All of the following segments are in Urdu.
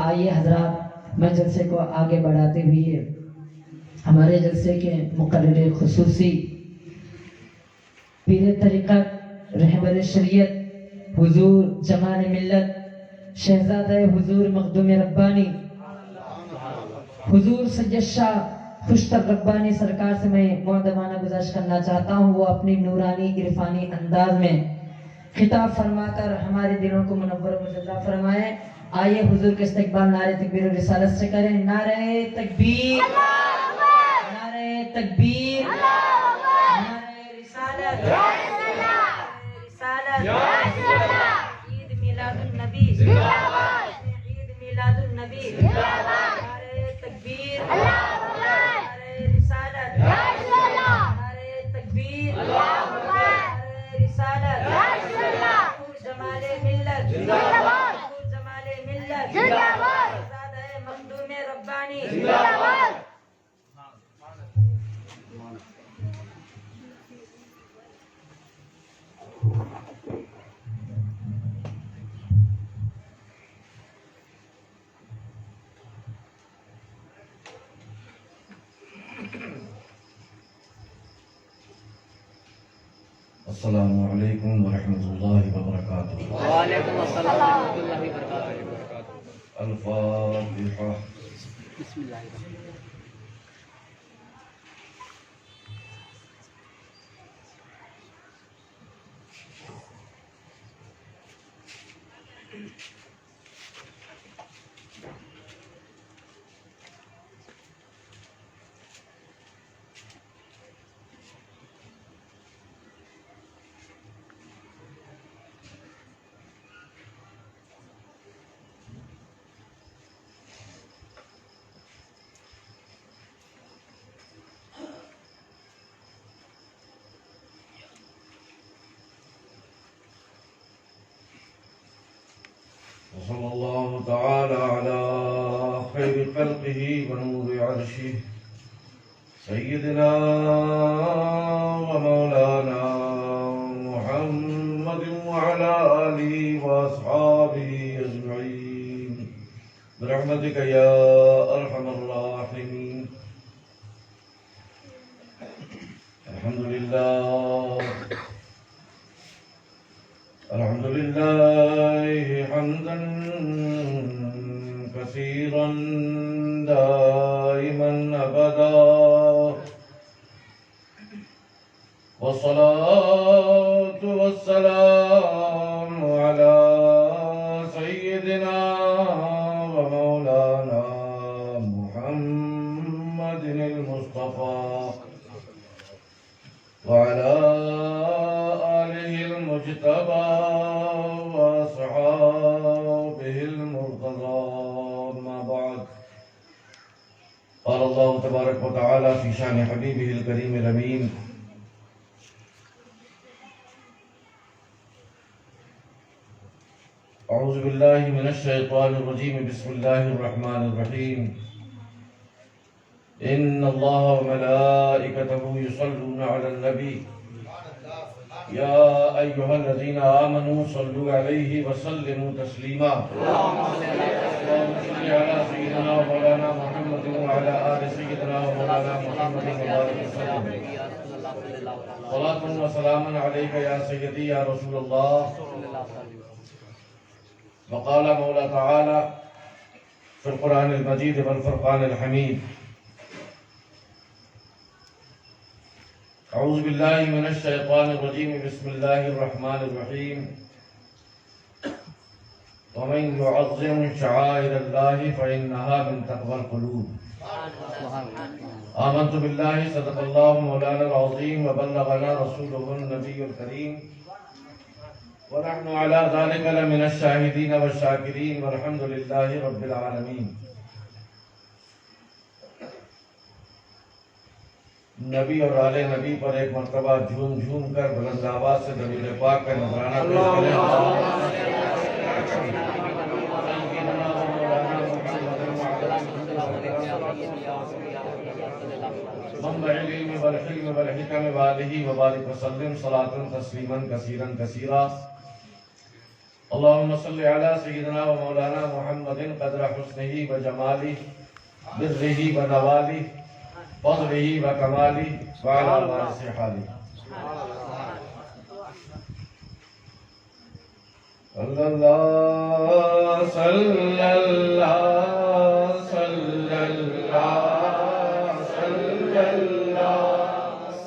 آئیے حضرات، میں جلسے کو آگے بڑھاتے ہوئے ہمارے جلسے کے مقرر خصوصی پیر طریقت رہبر شریعت حضور جمال ملت شہزادہ حضور مخدوم ربانی حضور سید شاہ خوشتر ربانی سرکار سے میں مؤدبانہ گزارش کرنا چاہتا ہوں وہ اپنی نورانی عرفانی انداز میں خطاب فرما کر ہمارے دلوں کو منور و مجلہ فرمائے۔ آئیے حضور کے استقبال نعرہ تکبیر و رسالت سے کریں۔ نعرہ تکبیر، نعرہ تکبیر، نعرہ رسالت، عید میلاد النبی، عید میلاد النبی، نعرہ تکبیر، نعرہ رسالت، نعرہ تکبیر، نعرہ رسالت، جمال ملت، جمال ملت، شہزادہ مخدوم ربانی۔ السلام علیکم ورحمۃ اللہ وبرکاتہ۔ وعلیکم السلام ورحمۃ اللہ وبرکاتہ۔ الفاتحہ۔ بسم اللہ الرحمن الرحیم۔ وصلى الله تعالى على خير خلقه ونور عرشه سيدنا ومولانا محمد وعلى آله وأصحابه أجمعين برحمتك يا أرحم الراحمين۔ الحمد لله، الحمد لله حمدا كثيرا دائما أبدا، والصلاة والسلام على سيدنا ومولانا محمد المصطفى وعلى آله المجتبى وأصحابه المرتضى، أما بعد، قال الله تبارك وتعالى في شأن حبيبه الكريم الأمين: أعوذ بالله من الشيطان الرجيم، بسم الله الرحمن الرحيم، إن الله وملائكته يصلون على النبي يا أيها الذين آمنوا صلوا عليه وسلموا تسليما، اللهم صل على سيدنا ومولانا محمد وعلى آل سيدنا ومولانا محمد وبارك وسلم، صلاة وسلاما عليك يا سيدي يا رسول الله۔ وقال مولا تعالى في القرآن المجيد والفرقان الحميد: أعوذ بالله من الشيطان الرجيم، بسم الله الرحمن الرحيم، ومن يعظم شعائر الله فإنها من تقوى القلوب، آمنت بالله صدق الله مولانا العظيم وبلغنا رسوله النبي الكريم، ونحن على ذلك لمن الشاهدين والشاكرين، والحمد لله رب العالمين۔ نبی اور آل نبی پر ایک مرتبہ جھوم جھوم کر بلند آواز سے درود پاک کا نذرانہ پیش کریں۔ منبع العلم والحلم والحکم وآلہ وبارک وسلم صلاة تسلیما کثیرا کثیرا۔ اللهم صل على سيدنا ومولانا محمد قدر حسنه وجماله بره ونواله فضله وكماله وعلى وارث حاله صلی اللہ صلی اللہ صلی اللہ صلی اللہ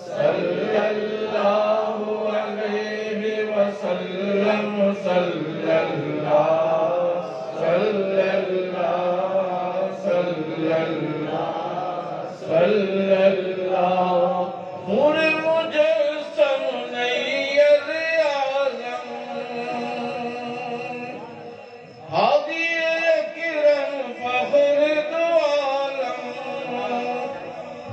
صلی اللہ علیہ وسلم صلی اللہ صلی اللہ صلی اللہ صلی اللہ نور مجسم نیر اعظم ہادی کرم فخر دو عالم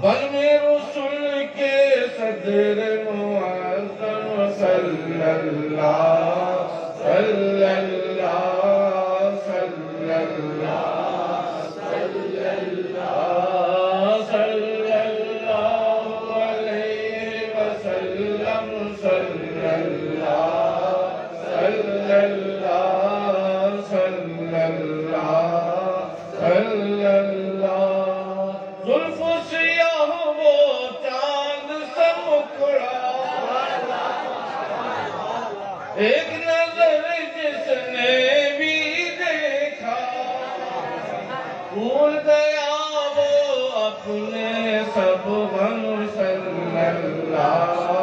بلم رسول کے صدر معظم صلی اللہ صلی اللہ صلی اللہ صلی اللہ صلی اللہ علیہ وسلم صلی اللہ صلی اللہ صلی اللہ صلی اللہ زلف سیاہ وہ چاند سا مکڑا ایک نظر جس نے بھی دیکھا بھول گیا وہ اپنے سب غم صلی اللہ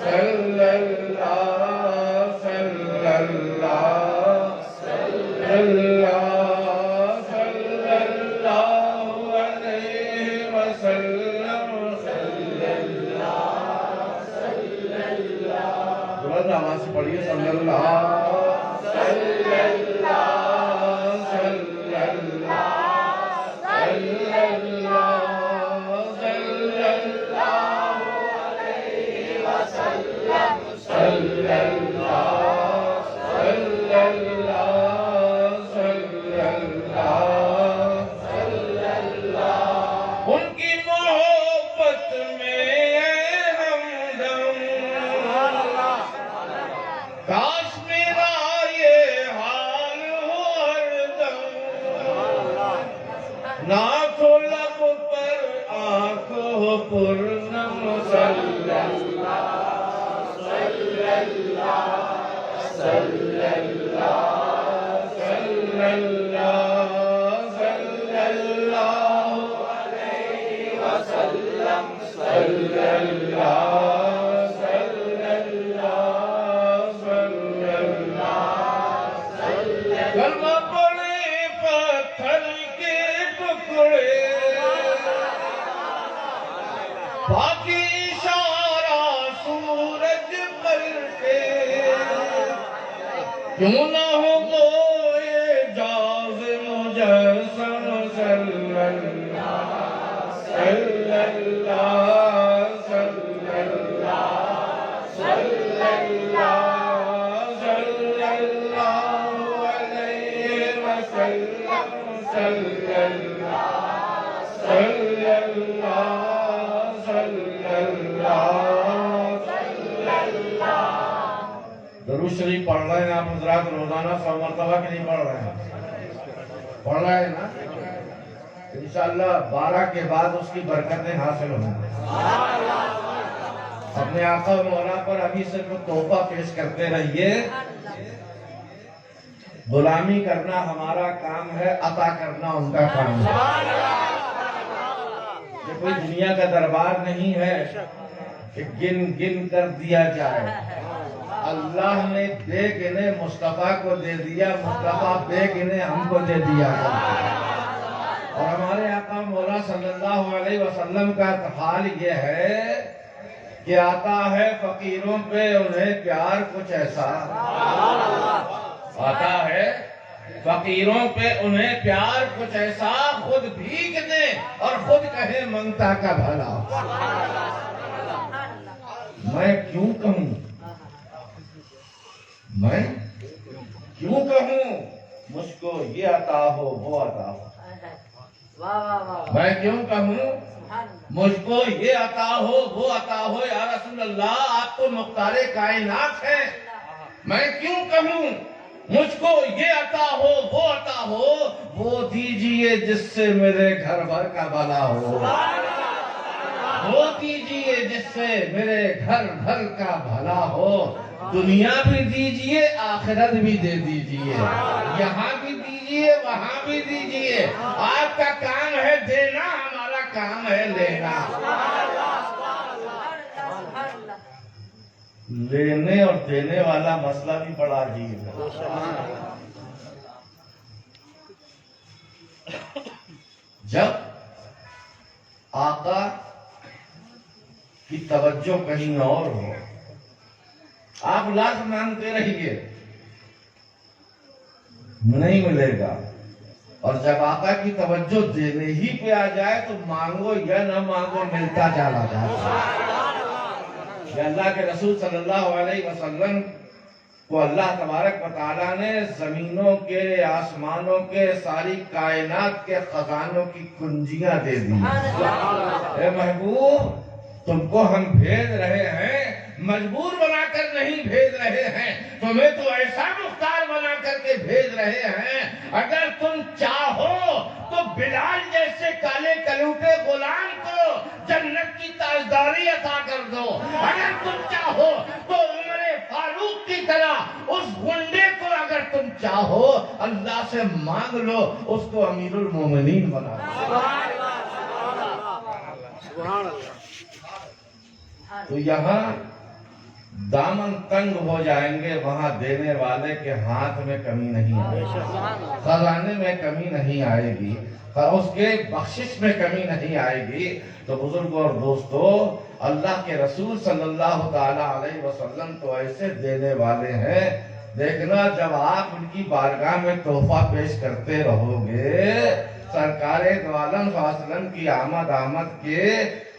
صلی اللہ صلی اللہ صلی اللہ صلی اللہ علیہ وسلم صلی اللہ صلی اللہ بلند آواز سے پڑھیے صلی اللہ صلی اللہ صلی اللہ صلی اللہ صلی اللہ علیہ وسلم صلی اللہ صلی اللہ صلی اللہ صلی اللہ ان کی محبت میں ہمدم کاش میرا یہ حال ہو ہردم ناک ہو لب پر آنکھ ہو پرنم صلی اللہ صلی اللہ صلی اللہ صلی اللہ صلی اللہ علیہ وسلم صلی اللہ صلی اللہ صلی اللہ کلمہ پڑھے پتھر کے ٹکڑے باقی اشارہ سورج پلٹے کیوں نہ ہو گوئے جاز مجسم صلی اللہ صلی اللہ صلی اللہ صلی اللہ صلی اللہ علیہ وسلم صلی اللہ صلی اللہ صلی اللہ صلی اللہ درود شریف پڑھ رہے ہیں آپ حضرات روزانہ 100 مرتبہ کے نہیں پڑھ رہے ہیں پڑھ رہے ہیں نا انشاءاللہ 12 کے بعد اس کی برکتیں حاصل ہوں گے اپنے آقا و مولا پر ابھی صرف تحفہ پیش کرتے رہیے غلامی کرنا ہمارا کام ہے عطا کرنا ان کا کام ہے یہ کوئی دنیا کا دربار نہیں ہے کہ گن گن کر دیا جائے اللہ نے دے گنے مصطفیٰ کو دے دیا مصطفیٰ بے گنے ہم کو دے دیا اور ہمارے آقا مولا صلی اللہ علیہ وسلم کا حال یہ ہے کہ آتا ہے فقیروں پہ انہیں پیار کچھ ایسا آتا ہے فقیروں پہ انہیں پیار کچھ ایسا خود بھیک دے اور خود کہے منگتا کا بھلا میں کیوں کہوں مجھ کو یہ عطا ہو وہ عطا ہو میں کیوں کہوں مجھ کو یہ عطا ہو وہ عطا ہو یا رسول اللہ آپ تو مختار کائنات ہیں میں کیوں کہوں مجھ کو یہ عطا ہو وہ عطا ہو، وہ دیجئے جس سے میرے گھر بھر کا بھلا ہو، وہ دیجئے جس سے میرے گھر بھر کا بھلا ہو، دنیا بھی دیجئے آخرت بھی دے دیجئے، یہاں بھی دیجئے وہاں بھی دیجئے، آپ کا کام ہے دینا، ہمارا کام ہے لینا۔ لینے اور دینے والا مسئلہ بھی بڑا عجیب ہے۔ جب آقا کی توجہ کہیں اور ہو، آپ لاکھ مانگتے رہیے نہیں ملے گا، اور جب آقا کی توجہ دینے ہی پہ آ جائے تو مانگو یا نہ مانگو ملتا چلا جاتا ہے۔ کہ اللہ کے رسول صلی اللہ علیہ وسلم کو اللہ تبارک و تعالیٰ نے زمینوں کے، آسمانوں کے، ساری کائنات کے خزانوں کی کنجیاں دے دی۔ اے محبوب، تم کو ہم بھیج رہے ہیں، مجبور بنا کر نہیں بھیج رہے ہیں، تمہیں تو ایسا مختار بنا کر کے بھیج رہے ہیں، اگر تم چاہو تو بلال جیسے کالے کلوٹے غلام کو جنت کی تاجداری عطا کر دو، اگر تم چاہو تو عمر فاروق کی طرح اس گنڈے کو اگر تم چاہو اللہ سے مانگ لو، اس کو امیر المومنین بنا دو۔ تو یہاں دامن تنگ ہو جائیں گے، وہاں دینے والے کے ہاتھ میں کمی نہیں آئے گی، خزانے میں کمی نہیں آئے گی، اس کے بخشش میں کمی نہیں آئے گی۔ تو بزرگوں اور دوستو، اللہ کے رسول صلی اللہ تعالیٰ علیہ وسلم تو ایسے دینے والے ہیں، دیکھنا جب آپ ان کی بارگاہ میں تحفہ پیش کرتے رہو گے، سرکار دو عالم صلی اللہ علیہ وسلم کی آمد کے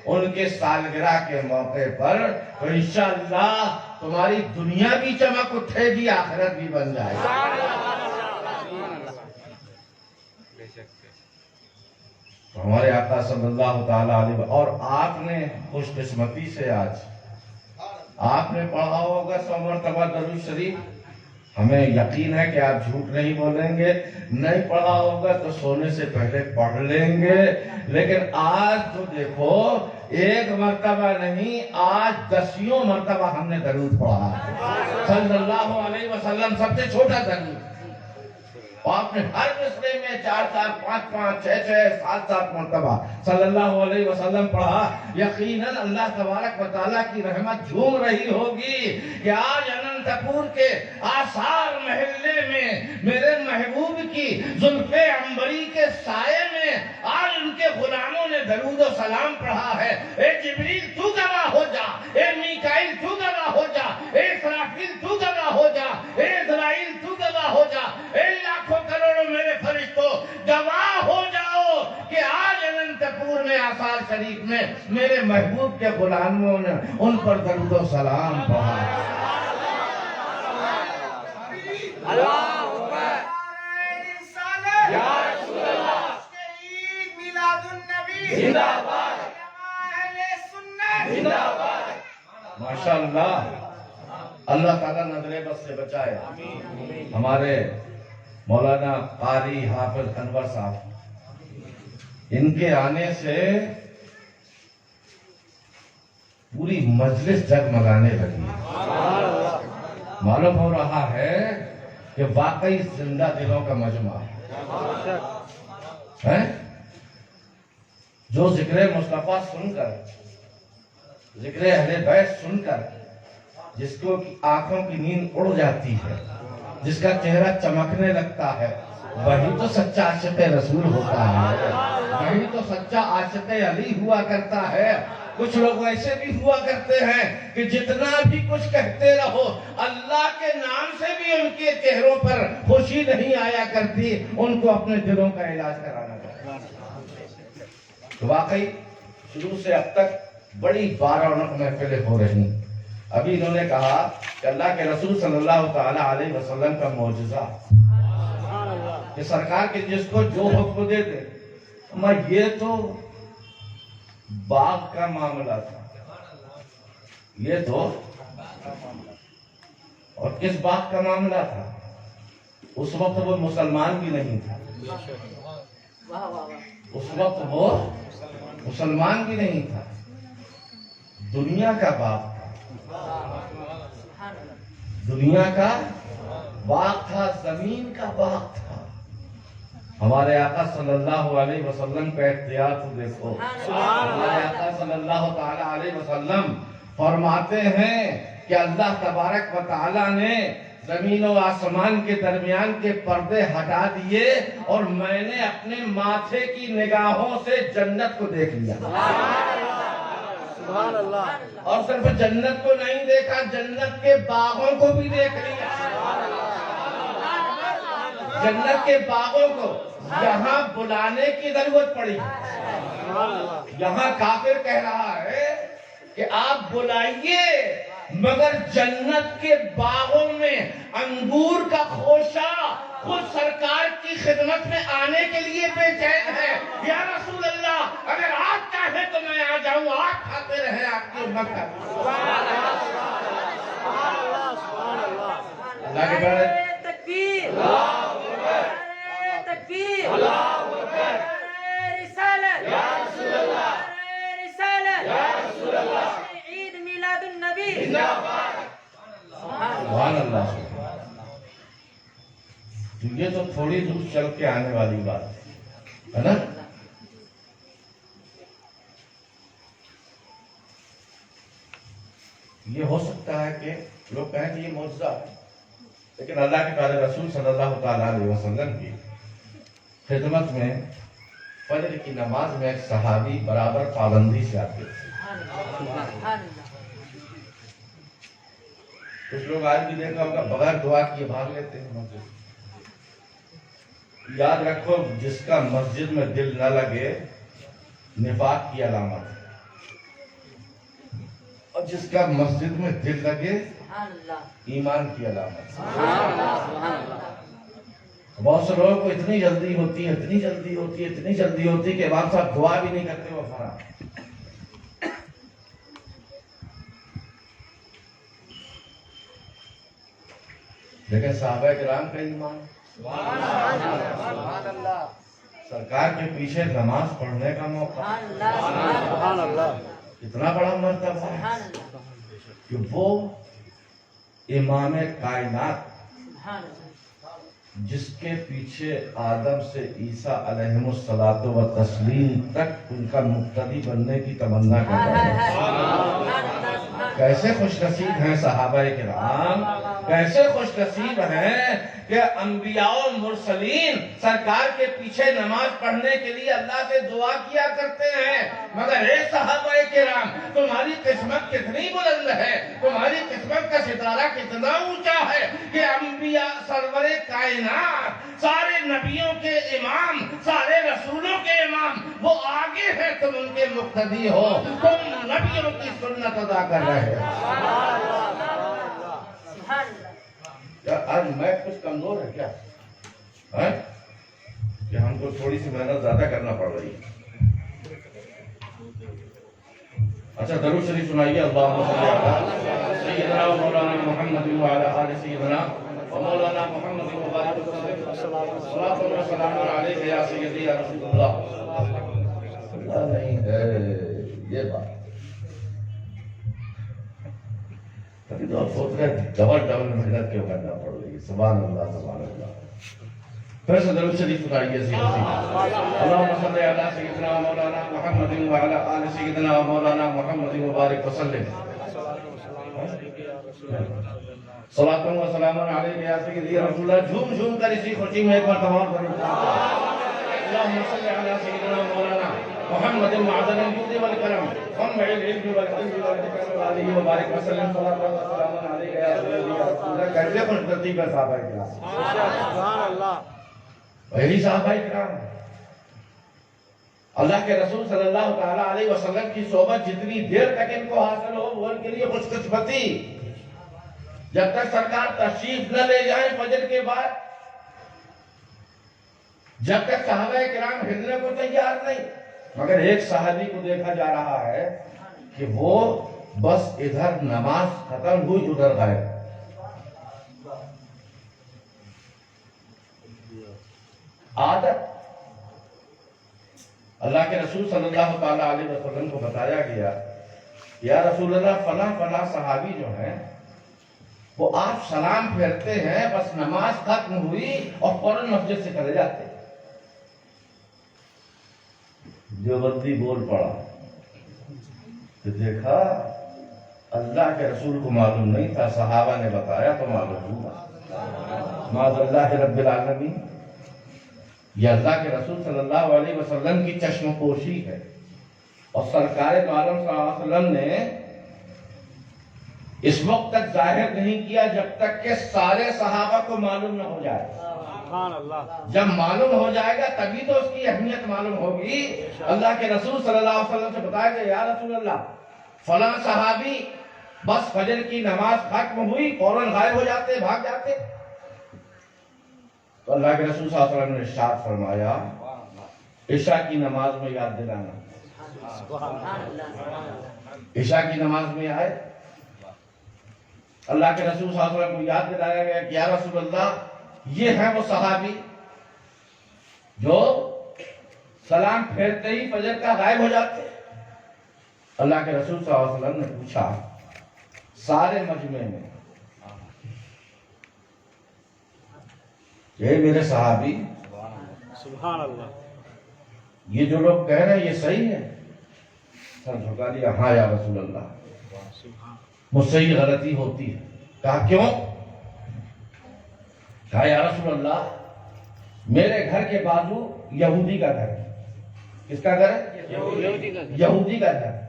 ان کے سالگرہ کے موقع پر تو انشاءاللہ تمہاری دنیا بھی چمک اٹھے گی، آخرت بھی بن جائے گی۔ تو ہمارے آقا صلی اللہ تعالیٰ علیہ وسلم، اور آپ نے خوش قسمتی سے آج آپ نے پڑھا ہوگا 100 مرتبہ درود شریف، ہمیں یقین ہے کہ آپ جھوٹ نہیں بولیں گے، نہیں پڑھا ہوگا تو سونے سے پہلے پڑھ لیں گے، لیکن آج تو دیکھو ایک مرتبہ نہیں، آج 10 مرتبہ ہم نے درود پڑھا صلی اللہ علیہ وسلم، سب سے چھوٹا درود، آپ نے ہر مصرے میں 4 4 5 5 6 6 7 7 مرتبہ صلی اللہ علیہ وسلم پڑھا۔ یقیناً اللہ تبارک و تعالیٰ کی رحمت جھوم رہی ہوگی کہ آج اننت پور کے آثار محلے میں میرے محبوب کی زلف عنبری کے سائے میں آج ان کے غلاموں نے درود و سلام پڑھا ہے۔ اے جبریل تو گواہ ہو جا، اے میکائیل تو گواہ ہو جا، اے اسرافیل تو گواہ ہو جا، اے اسرائیل تو گواہ ہو جا، اے لاکھوں کروڑوں میرے فرشتوں گواہ ہو جاؤ کہ آج اننت پور میں آثار شریف میں میرے محبوب کے غلاموں نے ان پر درود و سلام پڑھا۔ اللہ اکبر، یا رسول اللہ، میلاد النبی زندہ باد، اہل سنت زندہ باد۔ ماشاءاللہ، اللہ تعالیٰ نظر بد سے بچائے۔ ہمارے مولانا قاری حافظ انور صاحب، ان کے آنے سے پوری مجلس جگمگانے لگی، معلوم ہو رہا ہے کہ واقعی زندہ دلوں کا مجمع ہے، جو ذکر مصطفیٰ سن کر، ذکر اہل بیت سن کر جس کو آنکھوں کی نیند اڑ جاتی ہے، جس کا چہرہ چمکنے لگتا ہے، وہی تو سچا عاشق رسول ہوتا ہے، وہی تو سچا عاشق علی ہوا کرتا ہے۔ کچھ لوگ ایسے بھی ہوا کرتے ہیں کہ جتنا بھی کچھ کہتے رہو، اللہ کے نام سے بھی ان کے چہروں پر خوشی نہیں آیا کرتی، ان کو اپنے دلوں کا علاج کرانا پڑتا ہے۔ واقعی شروع سے اب تک بڑی بارونق محفلیں ہو رہی ہیں۔ ابھی انہوں نے کہا کہ اللہ کے رسول صلی اللہ تعالیٰ علیہ وسلم کا معجزہ کہ سرکار کے جس کو جو حکم دے دے، میں یہ تو باغ کا معاملہ تھا، یہ تو اور کس باغ کا معاملہ تھا؟ اس وقت وہ مسلمان بھی نہیں تھا، اس وقت وہ مسلمان بھی نہیں تھا، دنیا کا باپ تھا، دنیا کا باغ تھا، زمین کا باغ تھا۔ ہمارے آقا صلی اللہ علیہ وسلم کا اختیار تو دیکھو، ہمارے آقا صلی اللہ تعالی علیہ وسلم فرماتے ہیں کہ اللہ تبارک و تعالی نے زمین و آسمان کے درمیان کے پردے ہٹا دیے اور میں نے اپنے ماتھے کی نگاہوں سے جنت کو دیکھ لیا۔ سبحان اللہ۔ اور صرف جنت کو نہیں دیکھا، جنت کے باغوں کو بھی دیکھ لیا، جنت کے باغوں کو۔ یہاں بلانے کی ضرورت پڑی، یہاں کافر کہہ رہا ہے کہ آپ بلائیے، مگر جنت کے باغوں میں انگور کا خوشہ خود سرکار کی خدمت میں آنے کے لیے بے چین ہے۔ یا رسول اللہ، اگر آپ چاہیں تو میں آ جاؤں، آپ کھاتے رہیں آپ کی امت کا۔ اللہ کے بارے تکبیر، تکبیر، رسالت، رسالت، عید میلاد النبی، سبحان اللہ۔ یہ تو تھوڑی دور چل کے آنے والی بات ہے نا۔ یہ ہو سکتا ہے کہ لوگ کہیں کہ یہ معجزہ ہے، لیکن اللہ کے پیارے رسول صلی اللہ تعالی علیہ وسلم کی خدمت میں فجر کی نماز میں ایک صحابی برابر پابندی سے آتے تھے۔ کچھ لوگ آج بھی دیکھا ہوگا بغیر دعا کیے بھاگ لیتے ہیں مسجد۔ یاد رکھو، جس کا مسجد میں دل نہ لگے نفاق کی علامت ہے، اور جس کا مسجد میں دل لگے ایمان کی علامت ہے۔ بہت سے لوگوں کو اتنی جلدی ہوتی ہے، اتنی جلدی ہوتی ہے، اتنی جلدی ہوتی ہے کہ امام صاحب دعا بھی نہیں کرتے، وہ فرا۔ لیکن صحابہ کرام کا ایمان، سرکار کے پیچھے نماز پڑھنے کا موقع، اتنا بڑا مرتبہ ہے کہ وہ امام کائنات جس کے پیچھے آدم سے عیسیٰ علیہ الصلوۃ و تسلیم تک ان کا مقتدی بننے کی تمنا کرتا ہے۔ کیسے خوش نصیب ہیں صحابہ کرام، کیسے خوش نصیب ہیں کہ انبیاء و مرسلین سرکار کے پیچھے نماز پڑھنے کے لیے اللہ سے دعا کیا کرتے ہیں۔ مگر اے صحابہ کرام، تمہاری قسمت کتنی بلند ہے، تمہاری قسمت کا ستارہ کتنا اونچا ہے کہ انبیاء سرور کائنات، سارے نبیوں کے امام، سارے رسولوں کے امام، وہ آگے ہیں، تم ان کے مقتدی ہو، تم نبیوں کی سنت ادا کر رہے ہو۔ آج میں کچھ کمزور ہے کیا؟ کہ ہم کو تھوڑی سی محنت زیادہ کرنا پڑ رہی ہے۔ اچھا درود شریف سنائیے، اللہم صلی علی سیدنا و مولانا محمد و علی آل سیدنا و مولانا محمد و بارک وسلم، صلاۃ و سلام علیک یا سیدی یا رسول اللہ۔ نہیں ہے یہ بات، ابھی تو آپ سوچ رہے ڈبل محنت کیوں کرنا پڑ رہی ہے۔ سبحان اللہ، سبحان اللہ۔ پھر سے درود شریف سنائیے، اللہم صلی علی سیدنا و مولانا محمد و علی آل سیدنا و مولانا محمد و بارک وسلم، صلاۃ و سلام علیک یا سیدی یا رسول اللہ۔ جھوم جھوم کر اسی خوشی میں ایک بار تمام کریں، اللہم صلی علی سیدنا و مولانا محمد معدن الجود والکرم ومنبع العلم والعلم والذکر وآلہ وبارک وسلم، صلاۃ و سلام علیک یا سیدی یا رسول اللہ۔ کیسے خوش نصیب ہے صحابہ کرام، سبحان اللہ۔ وہی صحابہ کرام، اللہ کے رسول صلی اللہ تعالی علیہ وسلم کی صحبت جتنی دیر تک ان کو حاصل ہو وہ ان کے لیے خوش قسمتی۔ جب تک سرکار تشریف نہ لے جائیں فجر کے بعد، جب تک صحابہ کرام ہلنے کو تیار نہیں، مگر ایک صحابی کو دیکھا جا رہا ہے کہ وہ بس ادھر نماز ختم ہوئی ادھر غائب۔ عادت. اللہ کے رسول صلی اللہ تعالیٰ علیہ وسلم کو بتایا گیا یا رسول اللہ فلاں فلاں صحابی جو ہیں وہ آپ سلام پھیرتے ہیں بس نماز ختم ہوئی اور فوراً مسجد سے چلے جاتے. دیوبندی بول پڑا کہ دیکھا اللہ کے رسول کو معلوم نہیں تھا، صحابہ نے بتایا تو معلوم ہوا. معاذ اللہ رب العالمین، یہ اللہ کے رسول صلی اللہ علیہ وسلم کی چشم پوشی ہے. اور سرکار دو عالم صلی اللہ علیہ وسلم نے اس وقت تک ظاہر نہیں کیا جب تک کہ سارے صحابہ کو معلوم نہ ہو جائے. سبحان اللہ. جب معلوم ہو جائے گا تبھی تو اس کی اہمیت معلوم ہوگی. اللہ کے رسول صلی اللہ علیہ وسلم سے بتایا کہ یا رسول اللہ فلاں صحابی بس فجر کی نماز ختم ہوئی فوراً غائب ہو جاتے، بھاگ جاتے. تو اللہ کے رسول صلی اللہ علیہ وسلم نے ارشاد فرمایا عشاء کی نماز میں یاد دلانا. عشاء کی نماز میں آئے اللہ کے رسول صلی اللہ علیہ وسلم کو یاد دلایا گیا کہ یا رسول اللہ یہ ہیں وہ صحابی جو سلام پھیرتے ہی فجر کا غائب ہو جاتے. اللہ کے رسول صلی اللہ علیہ وسلم نے پوچھا سارے مجمع میں کہ میرے صحابی سبحان اللہ. یہ جو لوگ کہہ رہے ہیں یہ صحیح ہے؟ سر جھکا دیا ہاں یا رسول اللہ مجھ سے یہ غلطی ہوتی ہے. کہا کیوں؟ کہا یا رسول اللہ میرے گھر کے بازو یہودی کا گھر ہے. کس کا گھر ہے؟ یہودی کا گھر.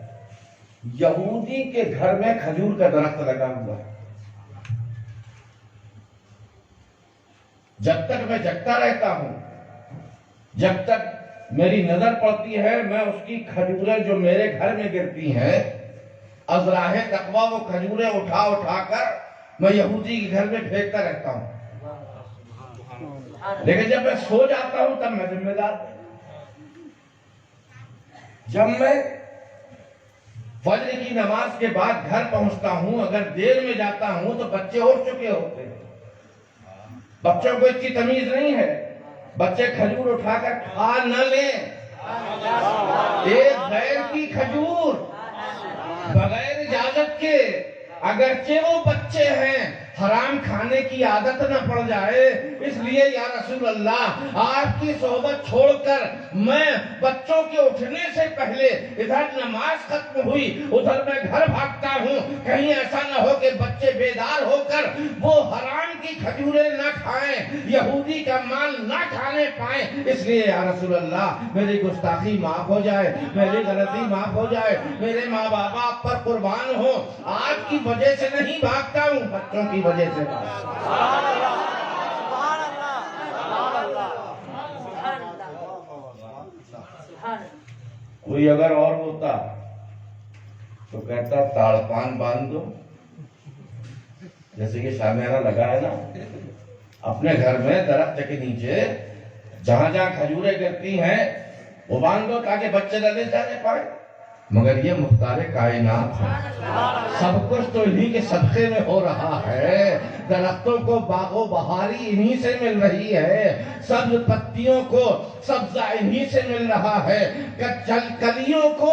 یہودی کے گھر میں کھجور کا درخت لگا ہوا ہے. جب تک میں جگتا رہتا ہوں جب تک میری نظر پڑتی ہے میں اس کی کھجوریں جو میرے گھر میں گرتی ہیں از راہ تقویٰ وہ کھجوریں اٹھا اٹھا کر میں یہودی کے گھر میں پھینکتا رہتا ہوں. لیکن جب میں سو جاتا ہوں تب میں ذمہ دار. جب میں فجر کی نماز کے بعد گھر پہنچتا ہوں اگر دیر میں جاتا ہوں تو بچے اٹھ چکے ہوتے ہیں. بچوں کو اتنی تمیز نہیں ہے. بچے کھجور اٹھا کر کھا نہ لیں. ایک غیر کی کھجور بغیر اجازت کے اگرچہ وہ بچے ہیں حرام کھانے کی عادت نہ پڑ جائے. اس لیے یا رسول اللہ آپ کی صحبت چھوڑ کر میں بچوں کے اٹھنے سے پہلے ادھر نماز ختم ہوئی ادھر میں گھر بھاگتا ہوں کہیں ایسا نہ ہو کہ بچے بیدار ہو کر وہ حرام کی کھجوریں نہ کھائیں یہودی کا مال نہ کھانے پائیں. اس لیے یا رسول اللہ میری گستاخی معاف ہو جائے میری غلطی معاف ہو جائے. میرے ماں باپ آپ پر قربان ہو. آپ کی وجہ سے نہیں بھاگتا ہوں بچوں کی وجہ سے. کوئی اگر اور ہوتا تو کہتا تاڑپان باندھ دو جیسے کہ شامیانہ لگا ہے نا اپنے گھر میں درخت کے نیچے جہاں جہاں کھجوریں گرتی ہیں وہ باندھ دو تاکہ بچے نہ لے جانے پائے. مگر یہ مختار کائنات ہے. سب کچھ تو انہی کے صدقے میں ہو رہا ہے. درختوں کو باغ و بہاری انہی سے مل رہی ہے. سبز پتیوں کو سبزہ انہی سے مل رہا ہے. کلیوں کو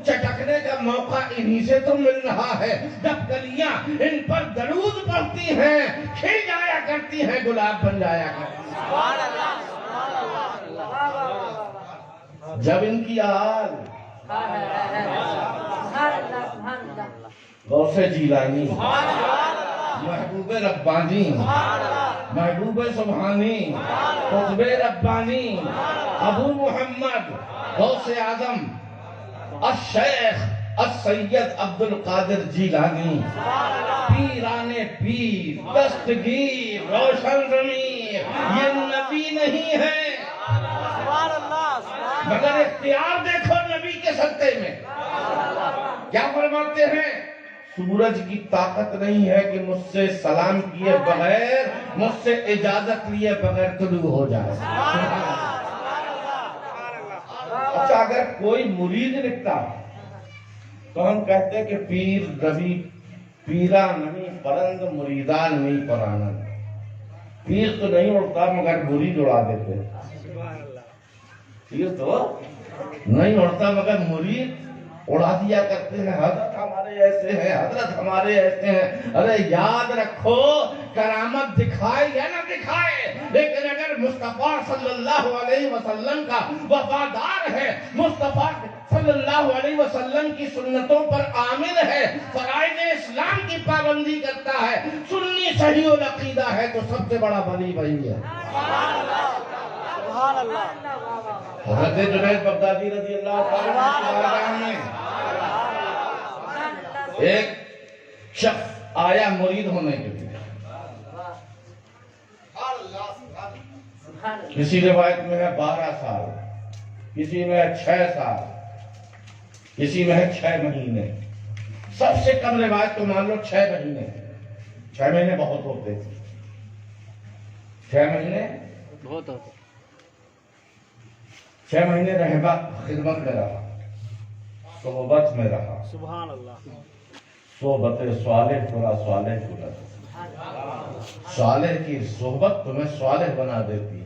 چٹکنے کا موقع انہی سے تو مل رہا ہے. جب کلیاں ان پر درود پڑتی ہیں کھل جایا کرتی ہیں گلاب بن جایا کرتی ہیں. جب ان کی آل غوث جیلانی محبوب ربانی محبوب سبحانی قطب ربانی ابو محمد غوث اعظم الشیخ السید عبد القادر جیلانی پیران پیر دستگیر روشن ضمیر یہ نبی نہیں ہے مگر اختیار دیکھو نبی کے صدقے میں کیا فرماتے ہیں. سورج کی طاقت نہیں ہے کہ مجھ سے سلام کیے بغیر مجھ سے اجازت لیے بغیر طلوع ہو جائے. اچھا اگر کوئی مرید لکھتا تو ہم کہتے ہیں کہ پیر نبی پیرا نہیں پرند مریدان نہیں پرانا. پیر تو نہیں اڑتا مگر مرید اڑا دیتے. یہ تو نہیں اڑتا مگر مرید اڑا دیا کرتے ہیں، حضرت ہمارے ایسے ہیں، حضرت ہمارے ایسے ہیں۔ ارے یاد رکھو کرامت دکھائے یا نہ دکھائے، لیکن اگر مصطفیٰ صلی اللہ علیہ وسلم کا وفادار ہے، مصطفیٰ صلی اللہ علیہ وسلم کی سنتوں پر عامل ہے، فرائض اسلام کی پابندی کرتا ہے، سنی صحیح العقیدہ ہے، تو سب سے بڑا ولی وہی ہے۔ سبحان اللہ۔ حضرت جنید بغدادی رضی اللہ تعالیٰ عنہ میں ایک شخص آیا مرید ہونے کے لیے، کسی روایت میں ہے 12 سال، کسی میں ہے 6 سال، کسی میں ہے 6 مہینے، سب سے کم روایت تو مان لو 6 مہینے۔ 6 مہینے بہت ہوتے تھے، 6 مہینے بہت ہوتا۔ 6 مہینے رہبہ خدمت میں رہا، صحبت میں رہا، سبحان اللہ۔ صحبت صالح پورا صالح پورا، صالح کی صحبت تمہیں صالح بنا دیتی ہے،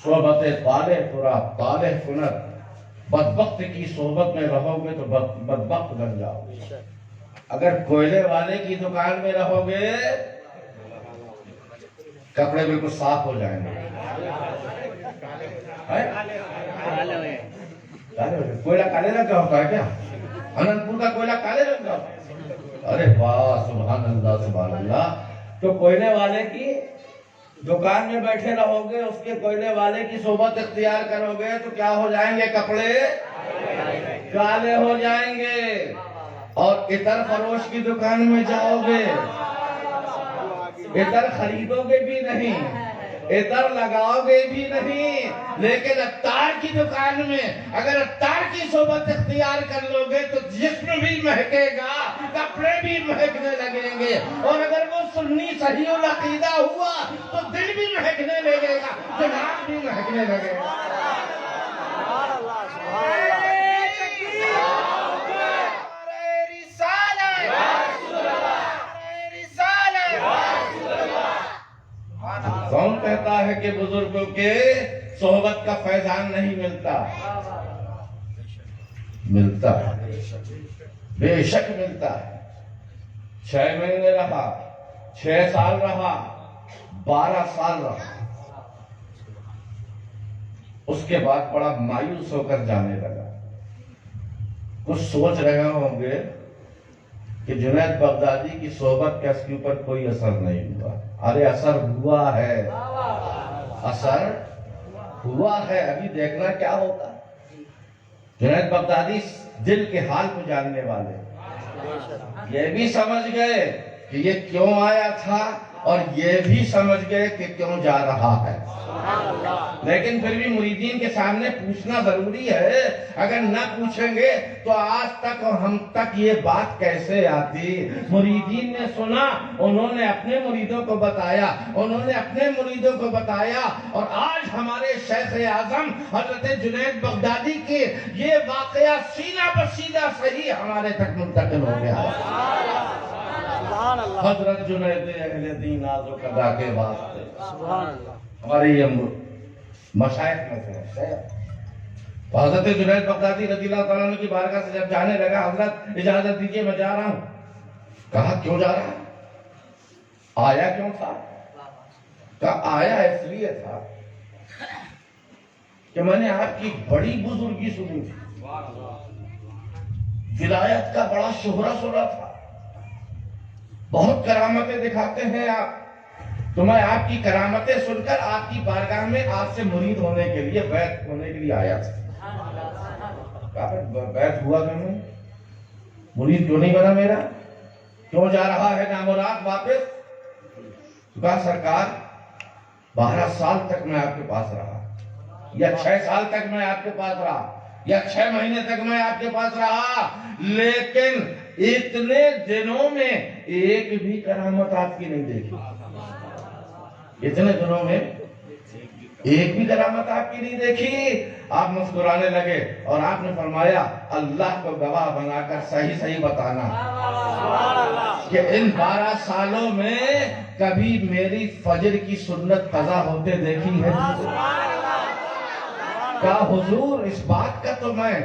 صحبت طالح پورا طالح کنت، بدبخت کی صحبت میں رہو گے تو بدبخت بن جاؤ گے۔ اگر کوئلے والے کی دکان میں رہو گے کپڑے بالکل صاف ہو جائیں گے۔ کوئلہ کالے رنگ کا ہوتا ہے کیا؟ انند پور کا کوئلہ کالے رنگ کا ہوتا ہے؟ ارے واہ، سبحان اللہ سبحان اللہ۔ تو کوئلے والے کی دکان میں بیٹھے رہو گے، اس کے کوئلے والے کی صحبت اختیار کرو گے تو کیا ہو جائیں گے؟ کپڑے کالے ہو جائیں گے۔ اور عطر فروش کی دکان میں جاؤ گے، عطر خریدو گے بھی نہیں، عطر لگاؤ گے بھی نہیں، لیکن عطار کی دکان میں اگر عطار کی صحبت اختیار کر لو گے تو جسم بھی مہکے گا، کپڑے بھی مہکنے لگیں گے، اور اگر وہ سنی صحیح العقیدہ ہوا تو دل بھی مہکنے لگے گا، دماغ بھی مہکنے لگے گا۔ سبحان اللہ، سبحان اللہ۔ کون کہتا ہے کہ بزرگوں کے صحبت کا فیضان نہیں ملتا؟ ملتا ہے، بے شک ملتا ہے۔ 6 مہینے رہا، 6 سال رہا، 12 سال رہا، اس کے بعد بڑا مایوس ہو کر جانے لگا۔ کچھ سوچ رہے ہوں گے کہ جنید بغدادی کی صحبت کا اس کے اوپر کوئی اثر نہیں ہوا۔ ارے اثر ہوا ہے، اثر ہوا ہے، ابھی دیکھنا کیا ہوتا ہے۔ جنید بغدادی دل کے حال کو جاننے والے، یہ بھی سمجھ گئے کہ یہ کیوں آیا تھا اور یہ بھی سمجھ گئے کہ کیوں جا رہا ہے، لیکن پھر بھی مریدین کے سامنے پوچھنا ضروری ہے۔ اگر نہ پوچھیں گے تو آج تک ہم تک یہ بات کیسے آتی؟ مریدین نے سنا، انہوں نے اپنے مریدوں کو بتایا، انہوں نے اپنے مریدوں کو بتایا، اور آج ہمارے شیخ اعظم حضرت جنید بغدادی کے یہ واقعہ سینہ بسینہ صحیح ہمارے تک منتقل ہو گیا ہے۔ حضرت جنید اہل دین آز و قضا کے واسطے ہمارے یہ مشائخ میں سے تو حضرت جنید بغدادی رضی اللہ تعالیٰ عنہ کی بارگاہ سے جب جانے لگا، حضرت اجازت دیجئے میں جا رہا ہوں۔ کہا کیوں جا رہا ہے؟ آیا کیوں تھا؟ کہا آیا اس لیے تھا کہ میں نے آپ کی بڑی بزرگی سنی تھی، ولایت کا بڑا شہرہ سنا تھا، بہت کرامتیں دکھاتے ہیں آپ، تو میں آپ کی کرامتیں سن کر آپ کی بارگاہ میں آپ سے مرید ہونے کے لیے، بیعت ہونے کے لیے آیا تھا۔ بیعت ہوا کیوں نہیں؟ مرید کیوں نہیں بنا میرا؟ کیوں جا رہا ہے نامراد واپس؟ کہا سرکار 12 سال تک میں آپ کے پاس رہا، یا 6 سال تک میں آپ کے پاس رہا، یا 6 مہینے تک میں آپ کے پاس رہا، لیکن اتنے دنوں میں ایک بھی کرامت آپ کی نہیں دیکھی۔ اتنے دنوں میں ایک بھی کرامت آپ کی نہیں دیکھی۔ آپ مسکرانے لگے اور آپ نے فرمایا اللہ کو گواہ بنا کر صحیح صحیح بتانا کہ ان 12 سالوں میں کبھی میری فجر کی سنت قضا ہوتے دیکھی ہے؟ کہا حضور اس بات کا تو میں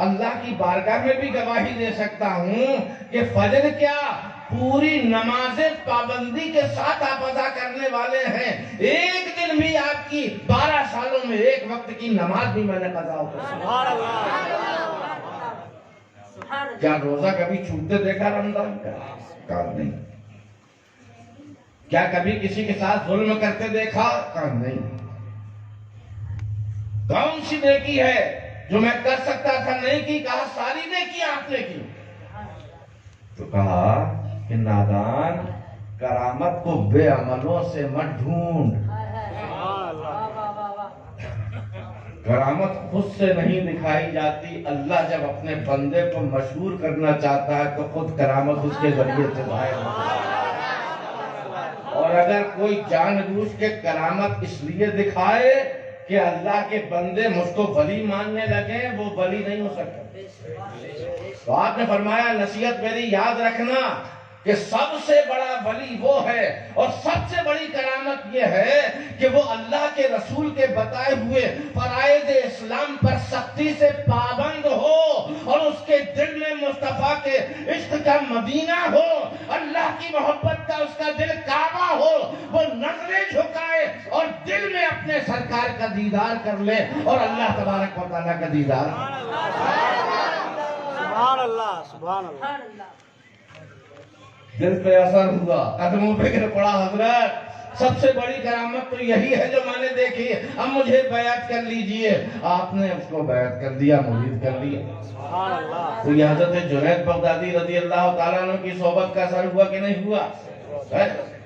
اللہ کی بارگاہ میں بھی گواہی دے سکتا ہوں کہ فجر کیا پوری نمازیں پابندی کے ساتھ آپ ادا کرنے والے ہیں، ایک دن بھی آپ کی 12 سالوں میں ایک وقت کی نماز بھی میں نے قضا اتاری۔ کیا روزہ کبھی چھوٹتے دیکھا رمضان کا؟ کہا نہیں۔ کیا کبھی کسی کے ساتھ ظلم کرتے دیکھا؟ کہا نہیں۔ کون سی نیکی ہے جو میں کر سکتا تھا نہیں کی؟ کہا ساری نیکی آپ نے کی۔ تو کہا کہ نادان، کرامت کو بے عملوں سے مت ڈھونڈ، کرامت خود سے نہیں دکھائی جاتی، اللہ جب اپنے بندے کو مشہور کرنا چاہتا ہے تو خود کرامت اس کے ذریعے سے ظاہر ہوتی ہے۔ اور اگر کوئی جان بوجھ کے کرامت اس لیے دکھائے کہ اللہ کے بندے مجھ کو ولی ماننے لگے، وہ ولی نہیں ہو سکتا۔ تو آپ نے فرمایا نصیحت میری یاد رکھنا کہ سب سے بڑا ولی وہ ہے اور سب سے بڑی کرامت یہ ہے کہ وہ اللہ کے رسول کے بتائے ہوئے فرائض اسلام پر سختی سے پابند ہو اور اس کے دل میں مصطفیٰ کے عشق کا مدینہ ہو، اللہ کی محبت کا اس کا دل کعبہ ہو، وہ نظریں جھکائے اور دل میں اپنے سرکار کا دیدار کر لے اور اللہ تبارک و تعالیٰ کا دیدار۔ سبحان اللہ، سبحان اللہ۔ دل پہ اثر ہوا، قدموں پہ گر پڑا۔ حضرت سب سے بڑی کرامت تو یہی ہے جو میں نے دیکھی، اب مجھے بیعت کر لیجئے۔ آپ نے اس کو بیعت کر دیا، مرید کر لیا۔ سبحان اللہ۔ تو یہ حضرت جنید بغدادی رضی اللہ تعالیٰ عنہ کی صحبت کا اثر ہوا کہ نہیں ہوا؟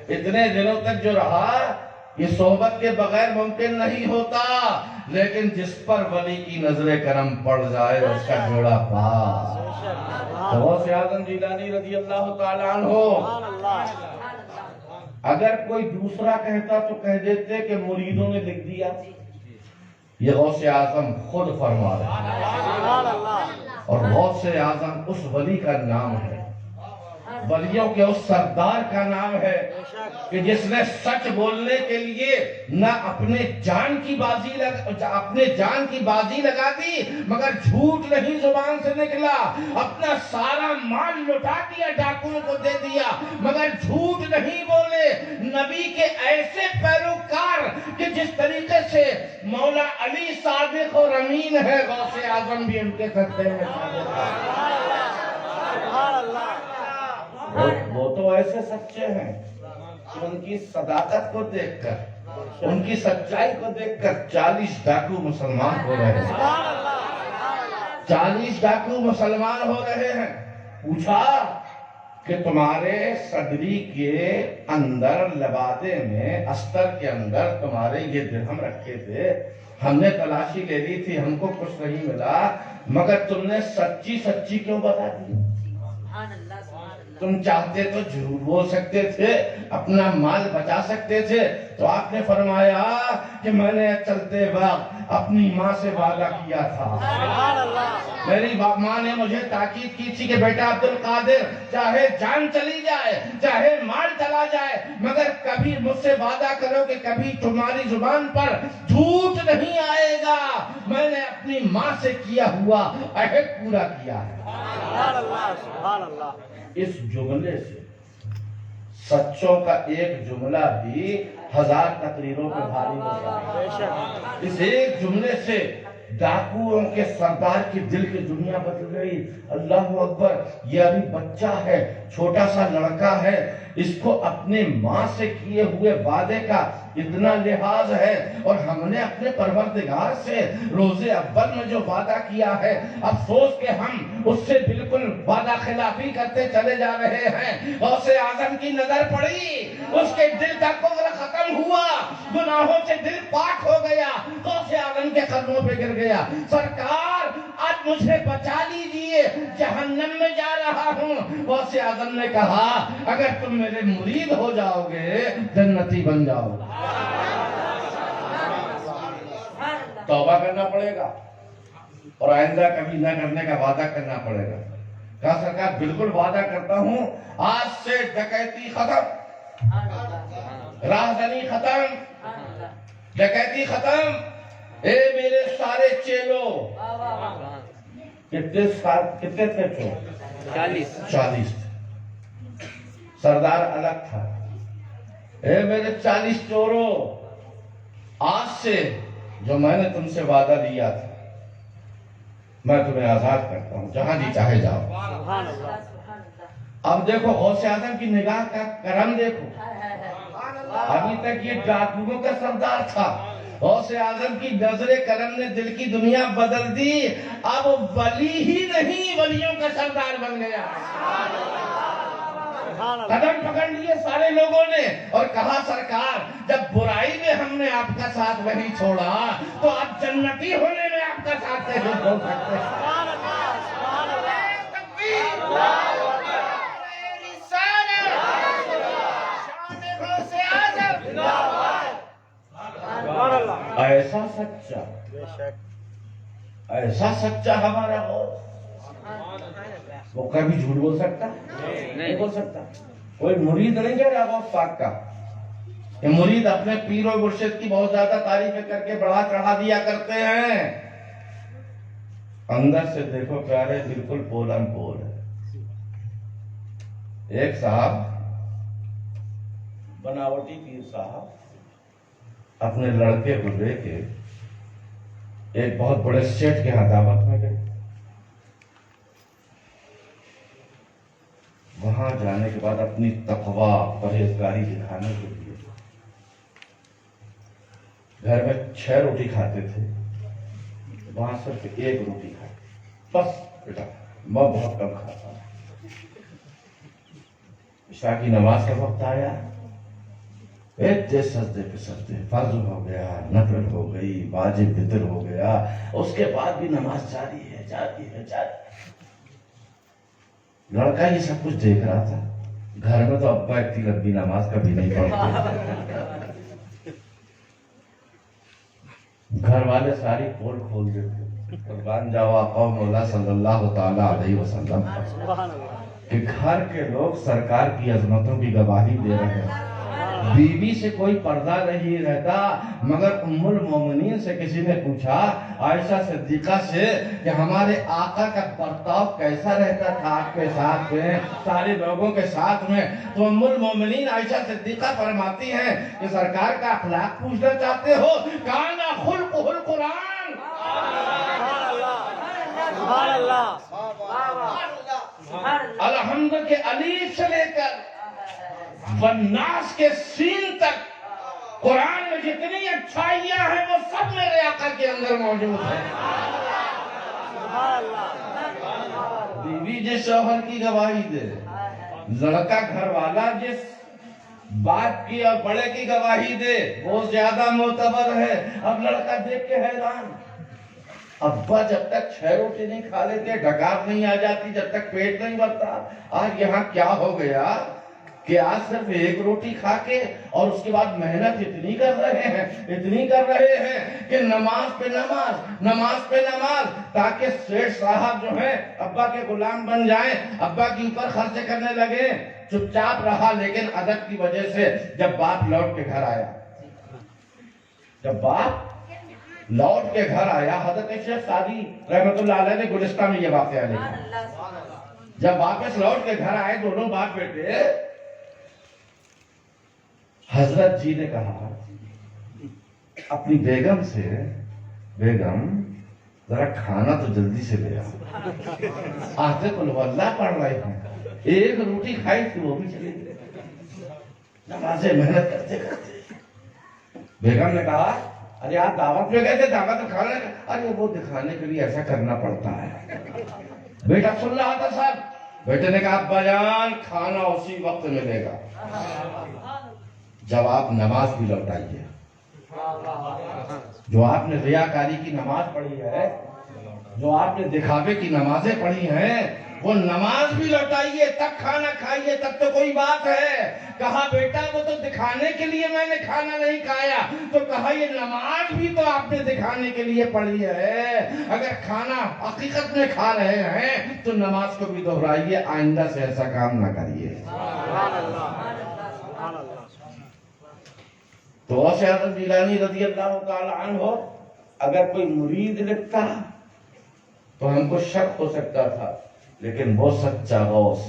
اتنے دنوں تک جو رہا، یہ صحبت کے بغیر ممکن نہیں ہوتا، لیکن جس پر ولی کی نظر کرم پڑ جائے اس کا جوڑا پاس۔ غوث اعظم جیلانی رضی اللہ تعالیٰ عنہ، اگر کوئی دوسرا کہتا تو کہہ دیتے کہ مریدوں نے لکھ دیا، یہ غوث اعظم خود فرما رہے ہیں۔ اور غوث اعظم اس ولی کا نام ہے، ولیوں کے اس سردار کا نام ہے کہ جس نے سچ بولنے کے لیے نہ اپنے جان کی بازی لگا دی مگر جھوٹ نہیں زبان سے نکلا، اپنا سارا مال لٹا دیا، ڈاکوؤں کو دے دیا مگر جھوٹ نہیں بولے۔ نبی کے ایسے پیروکار کہ جس طریقے سے مولا علی صادق اور امین ہے، غوث اعظم بھی ان کے سجدے میں صادق ہے۔ وہ تو ایسے سچے ہیں کہ ان کی صداقت کو دیکھ کر، ان کی سچائی کو دیکھ کر 40 ڈاکو مسلمان ہو رہے ہیں، 40 ڈاکو مسلمان ہو رہے ہیں۔ پوچھا کہ تمہارے صدری کے اندر لبادے میں، استر کے اندر تمہارے یہ درہم رکھے تھے، ہم نے تلاشی لے لی تھی، ہم کو کچھ نہیں ملا، مگر تم نے سچی سچی کیوں بتا دی؟ تم چاہتے تو جھوٹ بول سکتے تھے، اپنا مال بچا سکتے تھے۔ تو آپ نے فرمایا کہ میں نے چلتے وقت اپنی ماں سے وعدہ کیا تھا، میری ماں نے مجھے تاکید کی تھی کہ بیٹا عبد القادر، چاہے جان چلی جائے، چاہے مال چلا جائے، مگر کبھی مجھ سے وعدہ کرو کہ کبھی تمہاری زبان پر جھوٹ نہیں آئے گا۔ میں نے اپنی ماں سے کیا ہوا عہد پورا کیا ہے۔ سبحان اللہ۔ اس جملے سے سچوں کا ایک جملہ بھی 1000 تقریروں پہ بھاری ہوتا ہے۔ اس ایک جملے سے ڈاکوؤں کے سردار کی دل کی دنیا بدل گئی۔ اللہ اکبر، یہ ابھی بچہ ہے، چھوٹا سا لڑکا ہے، اس کو اپنے ماں سے کیے ہوئے وعدے کا اتنا لحاظ ہے، اور ہم نے اپنے پروردگار سے روز اول میں جو وعدہ کیا ہے، افسوس کہ ہم اس سے بالکل وعدہ خلافی کرتے چلے جا رہے ہیں۔ غوث اعظم کی نظر پڑی، اس کے دل کا کفر ختم ہوا، گناہوں سے دل پاک ہو گیا، غوث اعظم کے قدموں پہ گر گیا۔ سرکار آج مجھے بچا لیجئے، جہنم میں جا رہا ہوں۔ غوث اعظم نے کہا اگر تم میرے مرید ہو جاؤ گے جنتی بن جاؤ گے۔ توبہ کرنا پڑے گا اور آئندہ کبھی نہ کرنے کا وعدہ کرنا پڑے گا۔ کہا سرکار بالکل وعدہ کرتا ہوں، آج سے ڈکیتی ختم، راہزنی ختم، ڈکیتی ختم، اے میرے سارے چیلو، کتنے تھے چور؟ 40 سردار الگ تھا. اے میرے 40 چوروں، آج سے جو میں نے تم سے وعدہ لیا تھا میں تمہیں آزاد کرتا ہوں، جہاں جی چاہے جاؤ. سبحان اللہ. اب دیکھو غوث اعظم کی نگاہ کا کرم دیکھو. ابھی تک یہ ڈاکوؤں کا سردار تھا، غوث اعظم کی نظر کرم نے دل کی دنیا بدل دی. اب ولی ہی نہیں ولیوں کا سردار بن گیا. قدم پکڑ لیے سارے لوگوں نے اور کہا سرکار جب برائی میں ہم نے آپ کا ساتھ نہیں چھوڑا تو اب جنتی ہونے میں آپ کا ساتھ نہیں چھوڑ سکتے. ایسا سچا، ایسا سچا ہمارا غوث، وہ کبھی جھوٹ بول سکتا؟ نہیں بول سکتا. کوئی مرید نہیں ہے غوث پاک کا کہ مرید اپنے پیر و مرشد کی بہت زیادہ تعریفیں کر کے بڑھا چڑھا دیا کرتے ہیں. اندر سے دیکھو پیارے بالکل پولن پول ہے. ایک صاحب بناوٹی پیر صاحب اپنے لڑکے کو لے کے ایک بہت بڑے سیٹ کے ہاں دعوت میں گئے. وہاں جانے کے بعد اپنی تقویٰ پرہیزگاری دکھانے کے لیے گھر میں 6 روٹی کھاتے تھے، وہاں صرف 1 روٹی کھاتے. بس بیٹا میں بہت کم کھاتا ہوں. عشاء کی نماز کا وقت آیا، اتنے سجدے پہ سجدے، فرض ہو گیا، نفل ہو گئی، واجب وتر ہو گیا، اس کے بعد بھی نماز جاری ہے جاری ہے جاری. لڑکا یہ سب کچھ دیکھ رہا تھا. گھر میں تو ابا اتنی لمبی نماز کبھی نہیں پڑھتے. گھر والے ساری پول کھول دیتے. قربان جاوا قوم مولا صلی اللہ تعالی علیہ وسلم کہ گھر کے لوگ سرکار کی عظمتوں کی گواہی دے رہے ہیں. بیوی سے کوئی پردہ نہیں رہتا، مگر ام المومنین سے کسی نے پوچھا، عائشہ صدیقہ سے، کہ ہمارے آقا کا برتاؤ کیسا رہتا تھا آپ کے ساتھ میں، سارے لوگوں کے ساتھ میں. تو ام المومنین عائشہ صدیقہ فرماتی ہیں کہ سرکار کا اخلاق پوچھنا چاہتے ہو، کانا خلقہ القرآن. سبحان اللہ. الحمد کے الف سے لے کر والناس کے سین تک قرآن میں جتنی اچھائیاں ہیں وہ سب میرے آقا کے اندر موجود ہیں. بیوی جس شوہر کی گواہی دے، لڑکا گھر والا جس باپ کی اور بڑے کی گواہی دے وہ زیادہ معتبر ہے. اب لڑکا دیکھ کے حیران، ابا جب تک 6 روٹی نہیں کھا لیتے، ڈکار نہیں آ جاتی، جب تک پیٹ نہیں بھرتا، آج یہاں کیا ہو گیا کہ آج صرف 1 روٹی کھا کے اور اس کے بعد محنت اتنی کر رہے ہیں کہ نماز پہ نماز تاکہ سیٹھ صاحب جو ہیں ابا کے غلام بن جائیں، ابا کے اوپر خرچ کرنے لگے. چپ چاپ رہا، لیکن ادب کی وجہ سے جب باپ لوٹ کے گھر آیا، حضرت شیخ سعدی رحمت اللہ علیہ نے گلستہ میں یہ واقعہ لکھا. جب واپس لوٹ کے گھر آئے دونوں باپ بیٹے، حضرت جی نے کہا اپنی بیگم سے، بیگم ذرا کھانا تو جلدی سے لے آتے قل ہو اللہ پڑھ رہے ہیں. 1 روٹی کھائی تھی وہ بھی چلی گئی. نمازیں محنت کرتے بیگم نے کہا ارے آپ دعوت میں گئے تھے، دعوت میں کھانا، ارے وہ دکھانے کے لیے ایسا کرنا پڑتا ہے. بیٹا سن رہا تھا صاحب. بیٹے نے کہا ابا جان کھانا اسی وقت ملے گا جب آپ نماز بھی لوٹائیے. جو آپ نے ریاکاری کی نماز پڑھی ہے، جو آپ نے دکھاوے کی نمازیں پڑھی ہیں، وہ نماز بھی لوٹائیے، تب کھانا کھائیے، تب تو کوئی بات ہے. کہا بیٹا وہ تو دکھانے کے لیے میں نے کھانا نہیں کھایا. تو کہا یہ نماز بھی تو آپ نے دکھانے کے لیے پڑھی ہے. اگر کھانا حقیقت میں کھا رہے ہیں تو نماز کو بھی دہرائیے، آئندہ سے ایسا کام نہ کریے. تو غوث اعظم جیلانی رضی اللہ تعالی عنہ اگر کوئی مرید لکھتا تو ہم کو شک ہو سکتا تھا، لیکن وہ سچا غوث،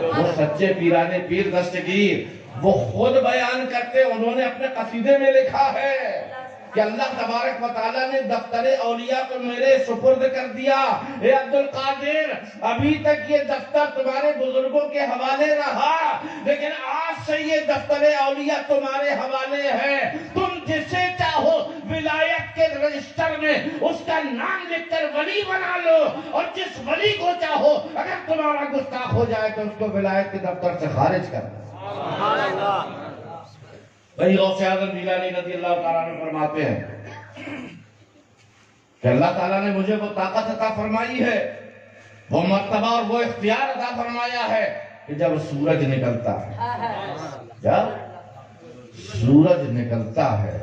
وہ سچے پیرانے پیر دستگیر، وہ خود بیان کرتے، انہوں نے اپنے قصیدے میں لکھا ہے کہ اللہ تبارک و تعالیٰ نے دفتر اولیاء کو میرے سپرد کر دیا۔ اے عبدالقادر، ابھی تک یہ دفتر تمہارے بزرگوں کے حوالے رہا، لیکن آج سے یہ دفتر اولیاء تمہارے حوالے ہے۔ تم جسے چاہو ولایت کے رجسٹر میں اس کا نام لکھ کر ولی بنا لو، اور جس ولی کو چاہو اگر تمہارا گستاخ ہو جائے تو اس کو ولایت کے دفتر سے خارج کر دو۔ سبحان اللہ۔ وہی غوث اعظم جیلانی رضی اللہ تعالیٰ عنہ فرماتے ہیں کہ اللہ تعالیٰ نے مجھے وہ طاقت عطا فرمائی ہے، وہ مرتبہ اور وہ اختیار عطا فرمایا ہے کہ جب سورج نکلتا ہے، جب سورج نکلتا ہے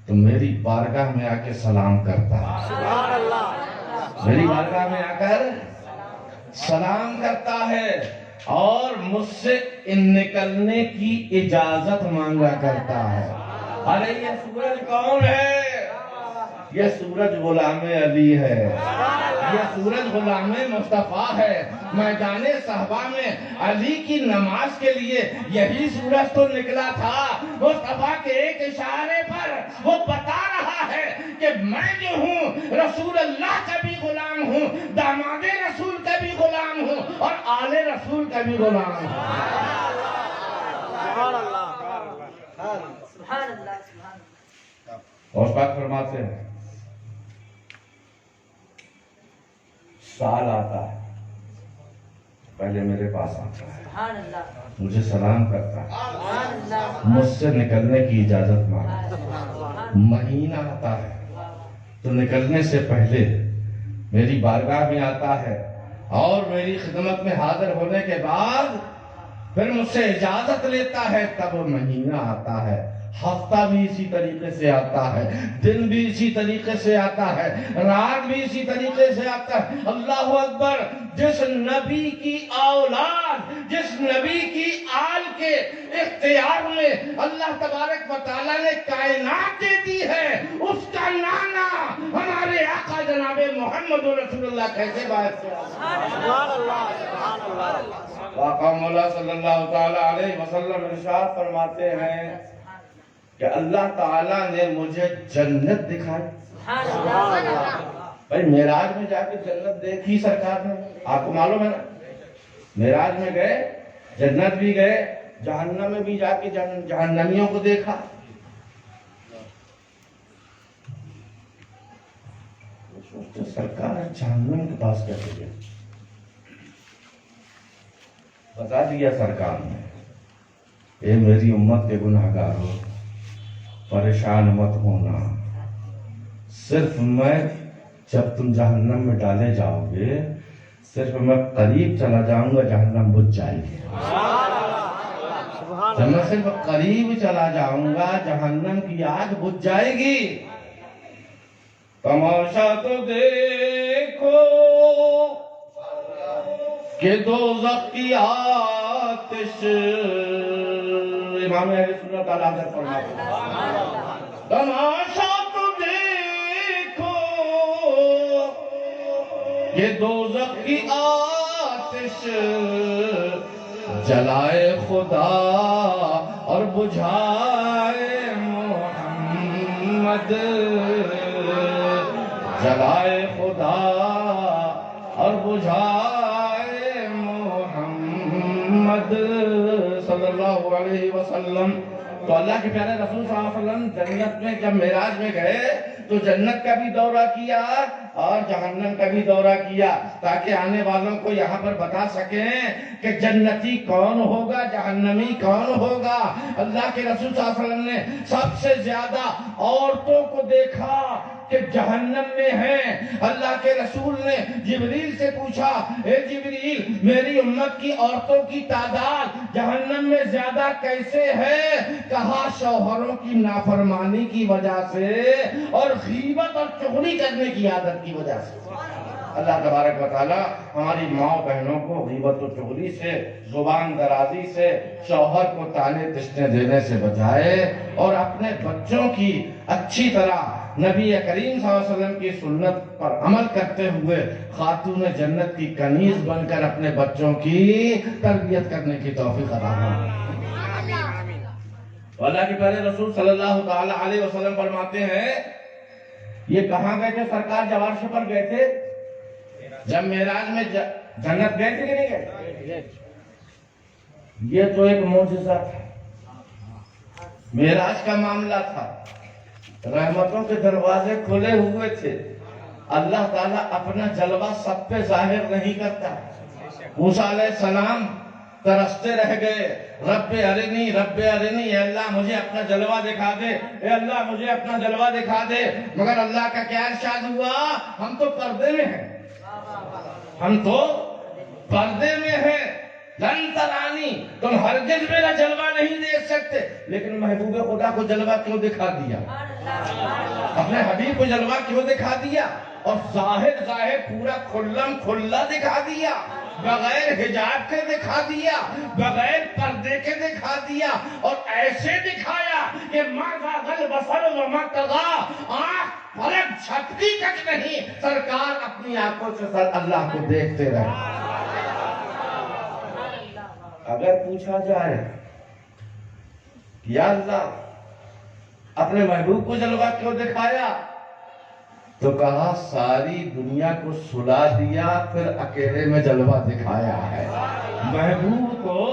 تو میری بارگاہ میں آ کے سلام کرتا ہے، سبحان اللہ۔ میری بارگاہ میں آ کر سلام کرتا ہے اور مجھ سے ان نکلنے کی اجازت مانگا کرتا ہے۔ ارے یہ سورج کون ہے؟ یہ سورج غلام علی ہے، یہ سورج غلام مصطفیٰ ہے۔ میدان صحبہ میں علی کی نماز کے لیے یہی سورج تو نکلا تھا۔ مصطفیٰ کے ایک اشارے پر وہ بتا رہا ہے کہ میں جو ہوں رسول اللہ کا بھی غلام ہوں، داماد رسول کا بھی غلام ہوں، اور آل رسول کا بھی غلام ہوں۔ سبحان اللہ۔ سبحان اللہ سبحان اللہ۔ اور پاک فرماتے ہیں سال آتا ہے، پہلے میرے پاس آتا ہے، سبحان اللہ مجھے سلام کرتا ہے، سبحان اللہ مجھ سے نکلنے کی اجازت مانگتا ہے۔ مہینہ آتا ہے تو نکلنے سے پہلے میری بارگاہ میں آتا ہے، اور میری خدمت میں حاضر ہونے کے بعد پھر مجھ سے اجازت لیتا ہے، تب مہینہ آتا ہے۔ ہفتہ بھی اسی طریقے سے آتا ہے، دن بھی اسی طریقے سے آتا ہے، رات بھی اسی طریقے سے آتا ہے۔ اللہ اکبر! جس نبی کی اولاد، جس نبی کی آل کے اختیار میں اللہ تبارک و تعالیٰ نے کائنات دے دی ہے، اس کا نانا ہمارے آقا جناب محمد رسول اللہ کیسے باعث سے سبحان اللہ۔ سبحان اللہ۔ آقا مولا صلی اللہ تعالیٰ علیہ وسلم ارشاد فرماتے ہیں کہ اللہ تعالیٰ نے مجھے جنت دکھائی۔ سبحان اللہ۔ بھائی معراج میں جا کے جنت دیکھی سرکار نے، آپ کو معلوم ہے نا؟ معراج میں گئے، جنت بھی گئے، جہنم میں بھی جا کے جہنمیوں کو دیکھا۔ سوچتے سرکار جہنم کے پاس کیسے گئے؟ بتا دیا سرکار نے، اے میری امت کے گناہگاروں، پریشان مت ہونا، صرف میں جب تم جہنم میں ڈالے جاؤ گے، صرف میں قریب چلا جاؤں گا، جہنم بجھ جائے گی۔ جب میں صرف قریب چلا جاؤں گا، جہنم کی آگ بجھ جائے گی۔ تماشا تو دیکھو کہ دوزخ کی آتش، امام اہل سنت علیہ حضرت فرماتے ہیں، تماشا تو دیکھو کہ دوزخ کی آتش، جلائے خدا اور بجھائے محمد، جلائے خدا اور بجھائے محمد صلی اللہ علیہ وسلم۔ تو اللہ کے پیارے رسول صلی اللہ علیہ وسلم جنت میں جب معراج میں گئے تو جنت کا بھی دورہ کیا اور جہنم کا بھی دورہ کیا، تاکہ آنے والوں کو یہاں پر بتا سکیں کہ جنتی کون ہوگا، جہنمی کون ہوگا۔ اللہ کے رسول صلی اللہ علیہ وسلم نے سب سے زیادہ عورتوں کو دیکھا کہ جہنم میں ہیں۔ اللہ کے رسول نے جبریل سے پوچھا، اے جبریل، میری امت کی عورتوں کی تعداد جہنم میں زیادہ کیسے ہے؟ کہا شوہروں کی نافرمانی کی وجہ سے اور غیبت اور چغلی کرنے کی عادت کی وجہ سے۔ اللہ تبارک و تعالی ہماری ماں بہنوں کو غیبت و چغلی سے، زبان درازی سے، شوہر کو طعنے تشنے دینے سے بچائے، اور اپنے بچوں کی اچھی طرح نبی کریم صلی اللہ علیہ وسلم کی سنت پر عمل کرتے ہوئے خاتون جنت کی کنیز بن کر اپنے بچوں کی تربیت کرنے کی توفیق عطا فرمائے۔ اللہ کے پیارے رسول صلی اللہ تعالی علیہ وسلم فرماتے ہیں، یہ کہاں گئے تھے سرکار؟ جب عرش پر گئے تھے، جب معراج میں جنت گئے تھے کہ نہیں گئے؟ یہ تو ایک معجزہ تھا، معراج کا معاملہ تھا، رحمتوں کے دروازے کھلے ہوئے تھے، اللہ تعالیٰ اپنا جلوہ سب پہ ظاہر نہیں کرتا۔ موسیٰ علیہ السلام ترستے رہ گئے، رب ارنی رب ارنی، اے اللہ مجھے اپنا جلوہ دکھا دے، اے اللہ مجھے اپنا جلوہ دکھا دے، مگر اللہ کا کیا ارشاد ہوا؟ ہم تو پردے میں ہیں، ہم تو پردے میں ہیں، لن ترانی، تم ہرگز میرا جلوہ نہیں دیکھ سکتے۔ لیکن محبوب خدا کو جلوہ کیوں دکھا دیا؟ اپنے حبیب کو جلوہ کیوں دکھا دیا؟ اور ظاہر پورا کھلم کھلا دکھا دیا، بغیر حجاب کے دکھا دیا، بغیر پردے کے دکھا دیا، اور ایسے دکھایا کہ ما زاغ البصر وما طغی، آنکھ پلک جھپکی تک نہیں، سرکار اپنی آنکھوں سے اللہ کو دیکھتے رہے۔ اگر پوچھا جائے یا اللہ اپنے محبوب کو جلوہ کیوں دکھایا، تو کہا ساری دنیا کو سلا دیا، پھر اکیلے میں جلوہ دکھایا ہے۔ محبوب کو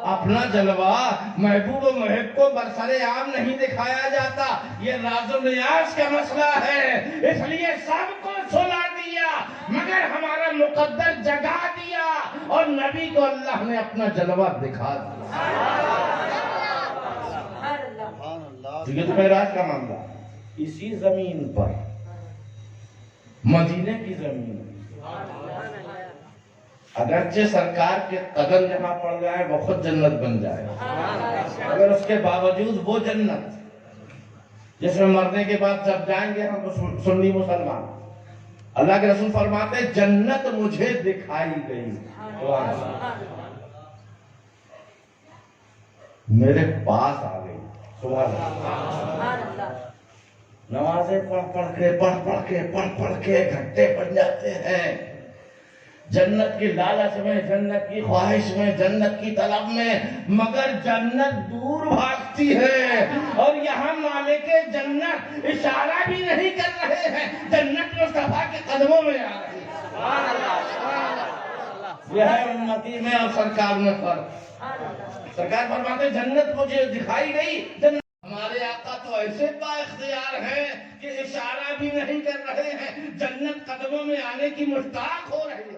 اپنا جلوہ، محبوب و محب کو برسر عام نہیں دکھایا جاتا، یہ راز و نیاز کا مسئلہ ہے، اس لیے سب کو سلا دیا مگر ہمارا مقدر جگا دیا، اور نبی کو اللہ نے اپنا جلوہ دکھا دیا۔ یہ تو معراج کا معاملہ، اسی زمین پر، مدینے کی زمین، اگرچہ سرکار کے قدم جہاں پڑ جائے وہ خود جنت بن جائے، اگر اس کے باوجود وہ جنت جس میں مرنے کے بعد جب جائیں گے ہم سنی مسلمان، اللہ کے رسول فرماتے جنت مجھے دکھائی گئی، میرے پاس آ گئی، سبحان اللہ۔ نمازیں پڑھ کے گھنٹے بن جاتے ہیں، جنت کی لالچ میں، جنت کی خواہش میں، جنت کی طلب میں، مگر جنت دور بھاگتی ہے، اور یہاں مالک جنت اشارہ بھی نہیں کر رہے ہیں، جنت مصطفیٰ کے قدموں میں آ رہی ہے۔ یہ ہے امتی میں اور سرکار میں فرق۔ سرکار فرماتے جنت مجھے دکھائی گئی، جنت ہمارے آقا تو ایسے با اختیار ہیں کہ اشارہ بھی نہیں کر رہے ہیں، جنت قدموں میں آنے کی مشتاق ہو رہی ہے۔